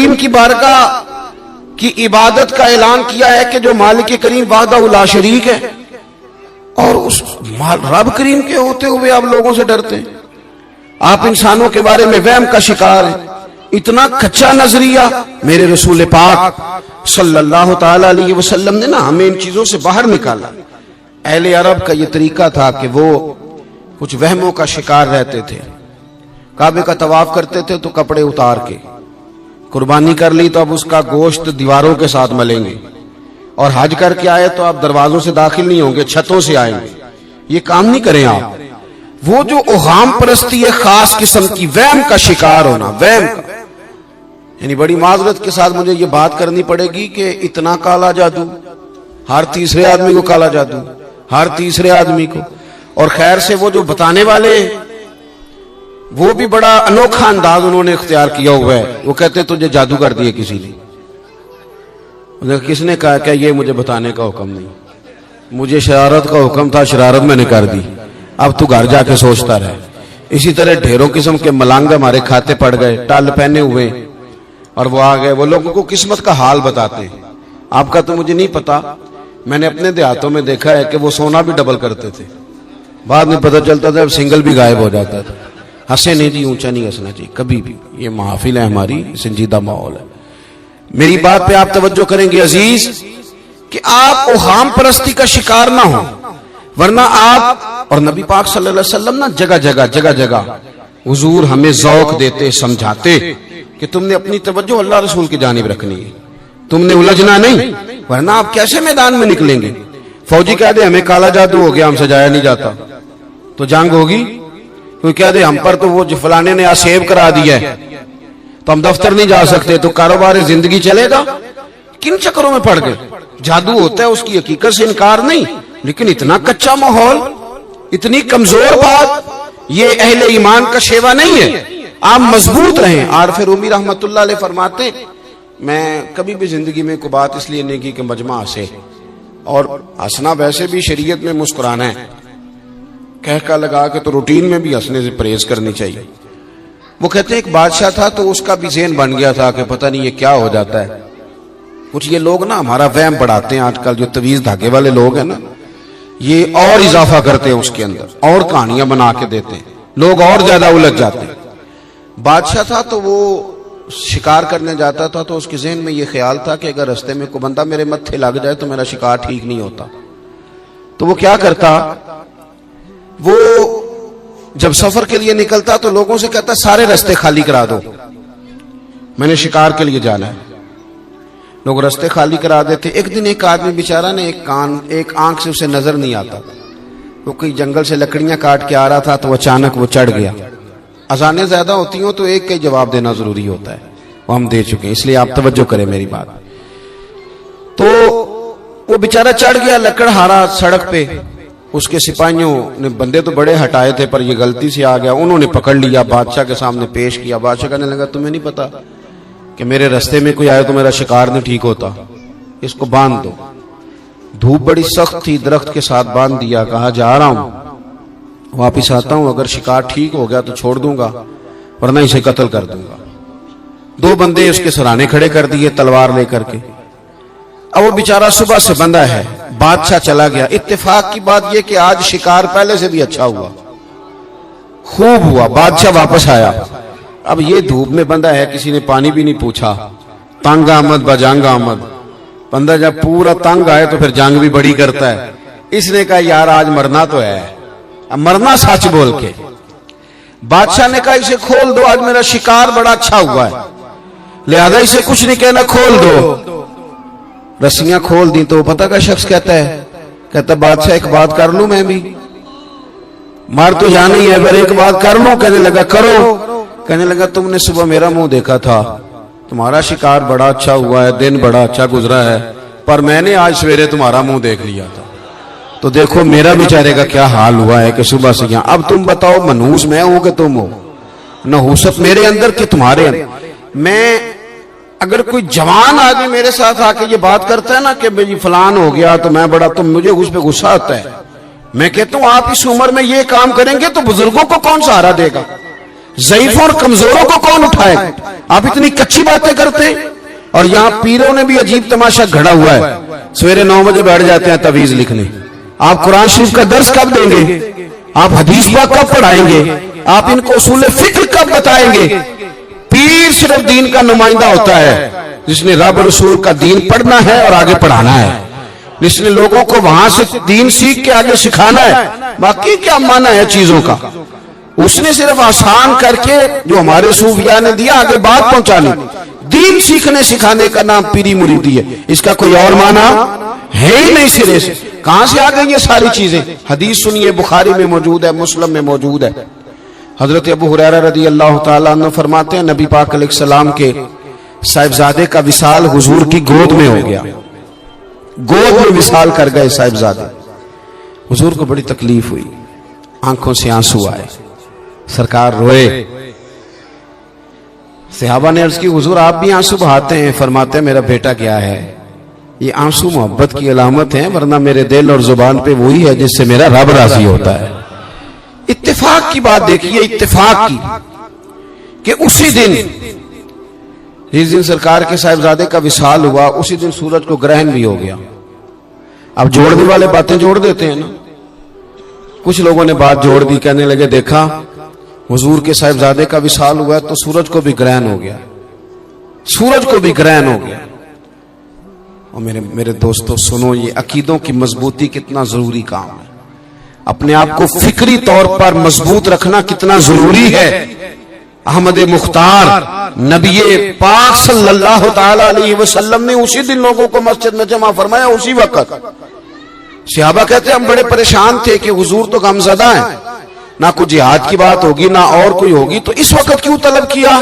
करीम की बारगाह की इबादत का ऐलान किया है कि जो मालिक करीम वाहदहू ला शरीक है, और उस रब करीम के होते हुए आप लोगों से डरते हैं। आप इंसानों के बारे में वहम का शिकार हैं। इतना कच्चा नजरिया मेरे रसूल पाक सल्लल्लाहु ताला अलैहि वसल्लम ने ना हमें इन चीजों से बाहर निकाला। अहले अरब का यह तरीका था कि वो कुछ वहमों का शिकार रहते थे। काबे का तवाफ करते थे तो कपड़े उतार के, कुर्बानी कर ली तो अब उसका गोश्त दीवारों के साथ मलेंगे, और हज करके आए तो आप दरवाजों से दाखिल नहीं होंगे, छतों से आएंगे। ये काम नहीं करें आप। वो जो ओहाम परस्ती है, खास किस्म की वहम का शिकार होना, वहम का, यानी बड़ी माजरत के साथ मुझे ये बात करनी पड़ेगी कि इतना काला जादू, हर तीसरे आदमी को काला जादू, हर तीसरे आदमी को। और खैर से वो जो बताने वाले वो भी बड़ा अनोखा अंदाज उन्होंने इख्तियार किया हुआ है। वो कहते तुझे जादू कर दिए किसी ने। किसने कहा क्या ये मुझे बताने का हुक्म नहीं, मुझे शरारत का हुक्म था, शरारत मैंने कर दी, अब तू घर जाके सोचता रहे। इसी तरह ढेरों किस्म के मलांग हमारे खाते पड़ गए, टल पहने हुए, और वो आ गए। वो लोगों को किस्मत का हाल बताते हैं। आपका तो मुझे नहीं पता, मैंने अपने देहातों में देखा है कि वो सोना भी डबल करते थे, बाद में पता चलता था सिंगल भी गायब हो जाता था। हंसे नहीं जी, ऊंचा नहीं हंसना चाहिए कभी भी, ये महफिल है हमारी, संजीदा माहौल है। मेरी बात पे आप तवज्जो करेंगे अजीज कि आप ओहाम परस्ती का शिकार ना हो, वरना आप और नबी पाक सल्लल्लाहु अलैहि वसल्लम ना जगह जगह हुजूर हमें ज़ौक़ देते, समझाते कि तुमने अपनी तवज्जो अल्लाह रसूल की जानिब रखनी है, तुमने उलझना नहीं, वरना आप कैसे मैदान में निकलेंगे। फौजी कह दे हमें काला जादू हो गया, हमसे जाया नहीं जाता, तो जंग होगी। कोई कह दे हम पर तो वो फलाने ने सेव करा दिया है तो हम दफ्तर नहीं जा सकते, तो कारोबार जिंदगी चलेगा। किन चक्करों में पड़ गए। जादू होता है, उसकी हकीकत से इनकार नहीं, लेकिन इतना कच्चा माहौल, इतनी कमजोर बात, ये अहले ईमान का शेवा नहीं है। आप मजबूत रहें। आरफ रूमी रहमतुल्लाह अलैह फरमाते, मैं कभी भी जिंदगी में कोई बात इसलिए नहीं की कि मजमा हंसे, और हंसना वैसे भी शरीयत में मुस्कुराना है, कह का लगा के तो रूटीन में भी हंसने से परहेज करनी चाहिए। वो कहते हैं एक बादशाह था तो उसका भी ज़हन बन गया था कि पता नहीं ये क्या हो जाता है। कुछ ये लोग ना हमारा वहम बढ़ाते हैं आजकल, जो तवीज धागे वाले लोग हैं ना, ये और इजाफा करते हैं उसके अंदर, और कहानियां बना के देते हैं, लोग और ज्यादा उलझ जाते हैं। बादशाह था तो वो शिकार करने जाता था, तो उसके ज़हन में ये ख्याल था कि अगर रास्ते में कोई बंदा मेरे मत्थे लग जाए तो मेरा शिकार ठीक नहीं होता। तो वो क्या करता, वो जब सफर के लिए निकलता तो लोगों से कहता सारे रास्ते खाली करा दो, मैंने शिकार के लिए जाना है। लोग रास्ते खाली करा देते। एक दिन एक आदमी बेचारा ने एक आंख से उसे नजर नहीं आता, वो कोई जंगल से लकड़ियां काट के आ रहा था, तो अचानक वो चढ़ गया। अजानें ज्यादा होती हो तो एक का जवाब देना जरूरी होता है, वो हम दे चुके हैं, इसलिए आप तवज्जो करें मेरी बात। तो वो बेचारा चढ़ गया लकड़हारा सड़क पे। उसके सिपाहियों ने बंदे तो बड़े हटाए थे, पर ये गलती से आ गया, उन्होंने पकड़ लिया, बादशाह के सामने पेश किया। बादशाह कहने लगा तुम्हें नहीं पता कि मेरे रास्ते में कोई आए तो मेरा शिकार नहीं ठीक होता, इसको बांध दो। धूप बड़ी सख्त थी, दरख्त के साथ बांध दिया। कहा जा रहा हूं, वापिस आता हूं, अगर शिकार ठीक हो गया तो छोड़ दूंगा, वरना इसे कत्ल कर दूंगा। दो बंदे उसके सराहने खड़े कर दिए तलवार लेकर के। अब वो बेचारा सुबह से बंधा है, बादशाह चला गया। इत्तेफाक की बात यह कि आज शिकार पहले से भी अच्छा हुआ, खूब हुआ। बादशाह वापस आया, अब ये धूप में बंधा है, किसी ने पानी भी नहीं पूछा। तंग आमद बजंग आमद, बंदा जब पूरा तंग आए तो फिर जंग भी बड़ी करता है। इसने कहा यार आज मरना तो है, अब मरना सच बोल के। बादशाह ने कहा इसे खोल दो, आज मेरा शिकार बड़ा अच्छा हुआ है, लिहाजा इसे कुछ नहीं कहना, खोल दो। रस्सियां खोल दी तो पता का शख्स कहता है, कहता बादशाह एक बात कर लूं मैं भी, मार तो जाना ही है पर एक बात कर लूं। कहने लगा करो। कहने लगा तुमने सुबह मेरा मुंह देखा था, तुम्हारा शिकार बड़ा अच्छा हुआ है, दिन बड़ा अच्छा गुजरा है, पर मैंने आज सवेरे तुम्हारा मुंह देख लिया था, तो देखो मेरा बेचारे का क्या हाल हुआ है कि सुबह से यहां। अब तुम बताओ मनहूस मैं हूं कि तुम हो, नहूसत मेरे अंदर कि तुम्हारे अंदर। मैं अगर कोई जवान आदमी मेरे साथ आके ये बात करता है ना कि भाई फलान हो गया तो मैं बड़ा, तो मुझे उस पर गुस्सा आता है। मैं कहता हूं आप इस उम्र में ये काम करेंगे तो बुजुर्गों को कौन सहारा देगा। ज़ईफों और कमजोरों को कौन उठाए? आप इतनी कच्ची बातें करते हैं। और यहां पीरों ने भी अजीब तमाशा घड़ा हुआ है। सवेरे 9 बजे बैठ जाते हैं तवीज लिखने। आप कुरान शरीफ का दर्स कब देंगे? आप हदीस पाक कब पढ़ाएंगे? आप इनको उसूल फिक्र कब बताएंगे? पीर सिर्फ दीन का नुमाइंदा होता है जिसने रब रसूल का दीन पढ़ना है और आगे पढ़ाना है, जिसने लोगों को वहां से दीन सीख के आगे सिखाना है। बाकी क्या माना है चीजों का? उसने सिर्फ आसान करके जो हमारे सूफिया ने दिया आगे बात पहुंचानी। दीन सीखने सिखाने का नाम पीरी मुरीदी है, इसका कोई और माना है ही नहीं। सिरे से कहां से आ गई ये सारी चीजें? हदीस सुनिए, बुखारी में मौजूद है, मुस्लिम में मौजूद है। हजरत अबू हुरैरा रदी अल्लाह तआला अन्हु फरमाते हैं, नबी पाक अलैहिस्सलाम के साहिबजादे का विसाल हुजूर की गोद में हो गया। गोद में विसाल कर गए साहिबजादे। हुजूर को बड़ी तकलीफ हुई, आंखों से आंसू आए, सरकार रोए। सहाबा ने अर्ज की, हुजूर आप भी आंसू बहाते हैं? फरमाते हैं, मेरा बेटा क्या है, ये आंसू मोहब्बत की अलामत है, वरना मेरे दिल और जुबान पे वही है जिससे मेरा रब राजी होता है। इत्तेफाक की बात देखिए, इत्तेफाक की, कि उसी दिन जिस दिन सरकार के साहिबजादे का विसाल हुआ उसी दिन सूरज को ग्रहण भी हो गया। अब जोड़ने वाले बातें जोड़ देते हैं ना। कुछ लोगों ने बात जोड़ दी, कहने लगे देखा हुजूर के साहिबजादे का विसाल हुआ तो सूरज को भी ग्रहण हो गया, सूरज को भी ग्रहण हो गया। और मेरे दोस्तों सुनो, ये अकीदों की मजबूती कितना जरूरी काम है। अपने आप को फिक्री तौर पर मजबूत रखना कितना जरूरी है। अहमद मुख्तार नबी पाक सल्लल्लाहु ताला अलैहि वसल्लम ने उसी दिन लोगों को मस्जिद में जमा फरमाया, उसी वक्त। सहाबा कहते हैं हम बड़े परेशान थे कि हुजूर तो गमज़दा है, ना कोई जिहाद की बात होगी ना और कोई होगी, तो इस वक्त क्यों तलब किया?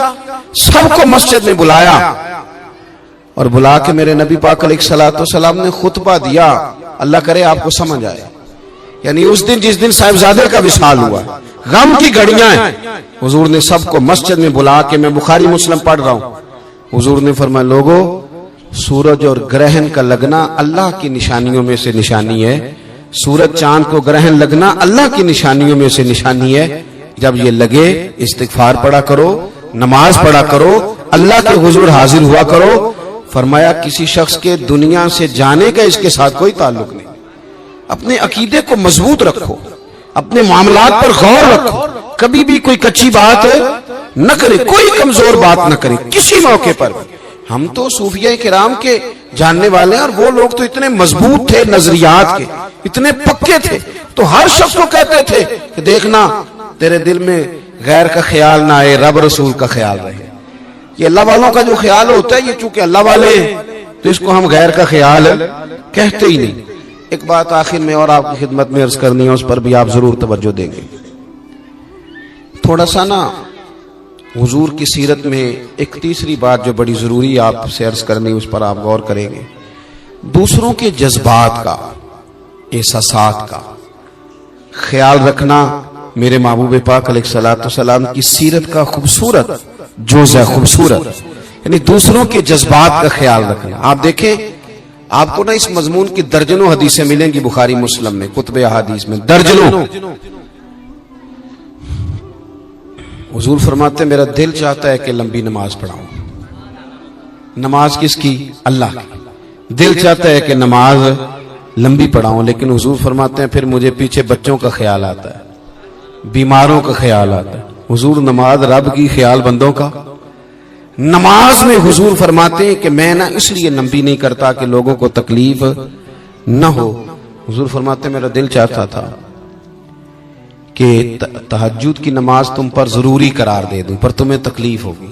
सबको मस्जिद में बुलाया और बुला के मेरे नबी पाक अलैहिस्सलाम ने खुतबा दिया। अल्लाह करे आपको समझ आए। यानी उस दिन जिस दिन साहिबजादे का विसाल हुआ, गम की घड़ियां हैं, हुजूर ने सबको मस्जिद में बुला के, मैं बुखारी मुस्लिम पढ़ रहा हूं, हुजूर ने फरमाया लोगों, सूरज और ग्रहण का लगना अल्लाह की निशानियों में से निशानी है। सूरज चांद को ग्रहण लगना अल्लाह की निशानियों में से निशानी है। जब ये लगे इस्तिगफार पढ़ा करो, नमाज पढ़ा करो, अल्लाह के हुजूर हाजिर हुआ करो। फरमाया किसी शख्स के दुनिया से जाने का इसके साथ कोई ताल्लुक नहीं। अपने अकीदे को मजबूत रखो, अपने मामलात पर गौर रखो, कभी भी कोई कच्ची बात न करे, कोई कमजोर बात न करे किसी मौके पर। हम तो सूफिया किराम के जानने वाले हैं और वो लोग तो इतने मजबूत थे, नजरियात के इतने पक्के थे, तो हर शख्स को कहते थे कि देखना तेरे दिल में गैर का ख्याल ना आए, रब रसूल का ख्याल रहे। ये अल्लाह वालों का जो ख्याल होता है, ये चूंकि अल्लाह वाले हैं तो इसको हम गैर का ख्याल कहते ही नहीं। एक बात आखिर में और आपकी खिदमत में अर्ज करनी है, उस पर भी आप जरूर तवज्जो देंगे। थोड़ा सा ना हुजूर की सीरत में एक तीसरी बात जो बड़ी जरूरी आपसे अर्ज करनी, उस पर आप गौर करेंगे। दूसरों के जज्बात का, एहसासात का ख्याल रखना मेरे महबूब पाक अलैहिस्सलाम की सीरत का खूबसूरत जोज़, खूबसूरत, यानी दूसरों के जज्बात का ख्याल रखना। आप देखें, आपको ना इस मजमून की दर्जनों हदीसें मिलेंगी बुखारी मुस्लिम में, कुतुब अहादीस में दर्जनों। हुजूर फरमाते मेरा दिल चाहता है कि लंबी नमाज पढ़ाऊं। नमाज किसकी? अल्लाह की। दिल चाहता है कि नमाज लंबी पढ़ाऊं, लेकिन हुजूर फरमाते हैं फिर मुझे पीछे बच्चों का ख्याल आता है, बीमारों का ख्याल आता है। हुजूर नमाज रब की, ख्याल बंदों का। नमाज में हुजूर फरमाते हैं कि मैं ना इसलिए लंबी नहीं करता कि लोगों को तकलीफ न हो। हुजूर फरमाते मेरा दिल चाहता था कि तहज्जुद की नमाज तुम पर जरूरी करार दे दूं, पर तुम्हें तकलीफ होगी,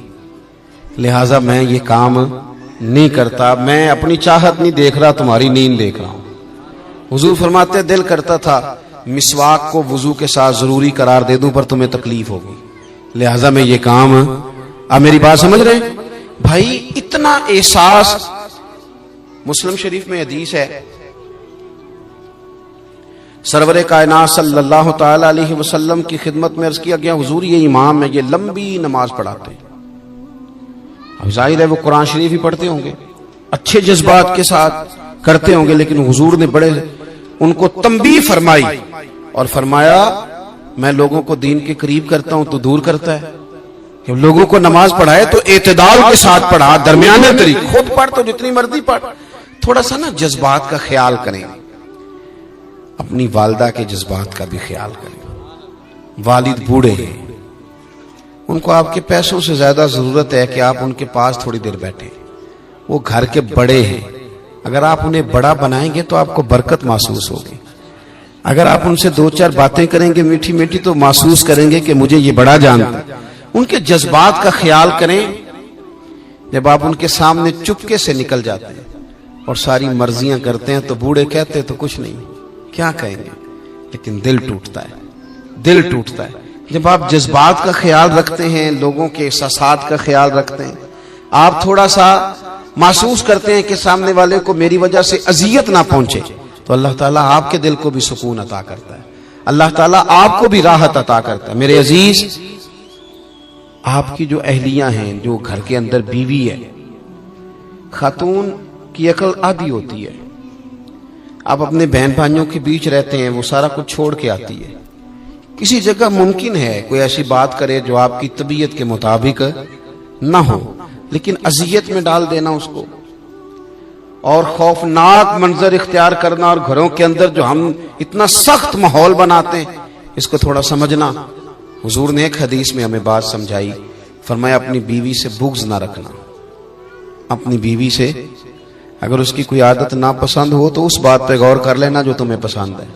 लिहाजा मैं ये काम नहीं करता। मैं अपनी चाहत नहीं देख रहा, तुम्हारी नींद देख रहा हूं। हुजूर फरमाते दिल करता था मिसवाक को वुजू के साथ जरूरी करार दे दूं, पर तुम्हें तकलीफ होगी, लिहाजा मैं ये काम। आप मेरी बात समझ रहे हैं भाई? इतना एहसास। मुस्लिम शरीफ में हदीस है, सरवरे कायनात सल्लल्लाहु ताला अलैहि वसल्लम की खिदमत में अर्ज किया गया, हुजूर ये इमाम है, ये लंबी नमाज पढ़ाते हैं। अब जाहिर है वो कुरान शरीफ ही पढ़ते होंगे, अच्छे जज्बात के साथ करते होंगे, लेकिन हुजूर ने बड़े उनको तंबीह फरमाई और फरमाया मैं लोगों को दीन के करीब करता हूं तो दूर करता है, कि लोगों को नमाज पढ़ाए तो एतदाल के साथ पढ़ा, दरमियाने तरीके। खुद पढ़ तो जितनी मर्जी पढ़, थोड़ा सा ना जज्बात का ख्याल करें, अपनी वालदा के जज्बात का भी ख्याल करें। वालिद बूढ़े हैं, उनको आपके पैसों से ज्यादा जरूरत है कि आप उनके पास थोड़ी देर बैठे। वो घर के बड़े हैं, अगर आप उन्हें बड़ा बनाएंगे तो आपको बरकत महसूस होगी। अगर आप उनसे दो चार बातें करेंगे मीठी मीठी तो महसूस करेंगे कि मुझे ये बड़ा जानता। उनके जज्बात का ख्याल करें। जब आप उनके सामने चुपके से निकल जाते हैं और सारी मर्जियां करते हैं तो बूढ़े कहते तो कुछ नहीं, क्या कहेंगे, लेकिन दिल टूटता है, दिल टूटता है। जब आप जज्बात का ख्याल रखते हैं, लोगों के एहसासात का ख्याल रखते हैं, आप थोड़ा सा महसूस करते हैं कि सामने वाले को मेरी वजह से अजियत ना पहुंचे, तो अल्लाह ताला आपके दिल को भी सुकून अता करता है, अल्लाह ताला आपको भी राहत अता करता है। मेरे अजीज, आपकी जो अहलियां हैं, जो घर के अंदर बीवी है, खातून की अकल आधी होती है। आप अपने बहन भाइयों के बीच रहते हैं, वो सारा कुछ छोड़ के आती है। किसी जगह मुमकिन है कोई ऐसी बात करे जो आपकी तबीयत के मुताबिक ना हो, लेकिन अजियत में डाल देना उसको, और खौफनाक मंजर इख्तियार करना, और घरों के अंदर जो हम इतना सख्त माहौल बनाते हैं, इसको थोड़ा समझना। हुजूर ने एक हदीस में हमें बात समझाई, फरमाया अपनी बीवी से बुग़्ज़ ना रखना। अपनी बीवी से अगर उसकी कोई आदत नापसंद हो तो उस बात पे गौर कर लेना जो तुम्हें पसंद है।